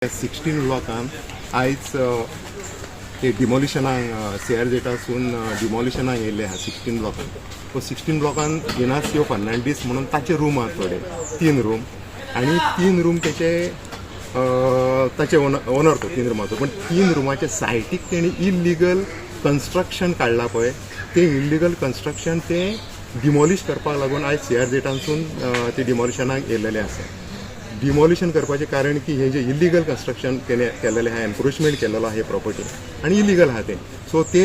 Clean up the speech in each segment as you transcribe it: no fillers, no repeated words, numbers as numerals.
16 ब्लॉकान आयज ते डिमोलिशनाक CRZसून डिमोलिशनाक येयल्ले आहा 16 ब्लॉकान. तो 16 ब्लॉकान इनासियो फर्नांडीस म्हणून ताचे रूम आहा थोडे 3 रूम आणि 3 रूम ताचे ओनर तो 3 रूमाचो. पण 3 रूमाच्या सायटीक तेणी इल्लिगल कन्स्ट्रक्शन काडला पळय, ते इल्लिगल कन्स्ट्रक्शन ते डिमोलिश करपाक लागून आयज CRZसून ते डिमोलिशनाक येयल्लेले आसा. डिमोलिशन करपाचें कारण की हे जे इल्लिगल कन्स्ट्रक्शन केलेलें आहा, एनक्रोचमेंट केलेलो आहा हे प्रॉपर्टी आणि इल्लिगल आहा ते. सो ते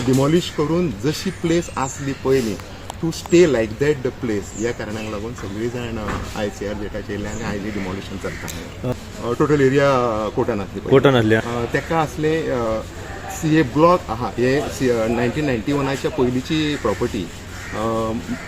डिमोलिश करून जशी प्लेस आसली पयलीं टू स्टे लायक दॅट द प्लेस, ह्या कारणाक लागून सगळीं जाण आयज CRZचे येयले आनी आयज डिमोलिशन चलता. टोटल एरिया कोर्टान आसली तेका आसले CA ब्लॉक आहा. हे 1991च्या पयलींची property.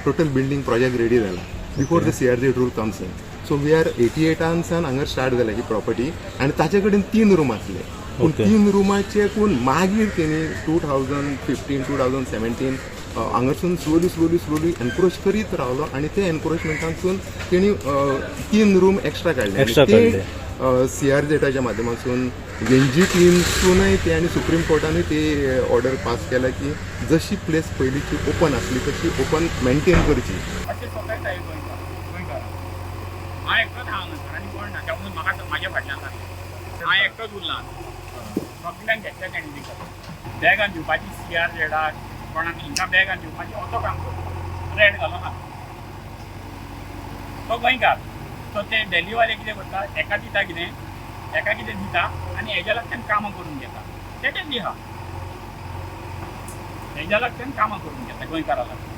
Total building project ready जाला before the CRZ rule comes in. So we are 88 हांगर स्टार्ट जाला ही प्रॉपर्टी आणि ताचे कडेन 3 रूम आसले. पूण 3 रूमाचे पूण मागीर तेणी 2015-2017 हांगरसून स्लोली एनक्रोच करीत रावलो आणि ते एनक्रोचमेंटासून तेणी 3 रूम एक्स्ट्रा काडले. CRZच्या माध्यमातून NG टीमसूनय ते आणि सुप्रीम कोर्टानूय ते ऑर्डर पास केला की जशी प्लेस पयलींची ओपन आसली तशी ओपन मेंटेन करची. हांव एकटोच हांगा आनी कोण ना, त्यामुळे म्हाका म्हाज्या फाटल्यान हांव एकटोच उरला. सगळ्यांक घेतल्या तेणी बॅगान दिवपाची CRZाक कोणाक हिंगा बॅगान दिवपाची असो काम करता. रेड घालो ना तो गोंयकार. सो ते डेलीवाले कितें करता, एका दिता कितें दिता आनी हेज्या लागच्यान कामां करून घेता. तेजेच दिहा हेज्या लागच्यान कामां करून घेता गोंयकारा लागून.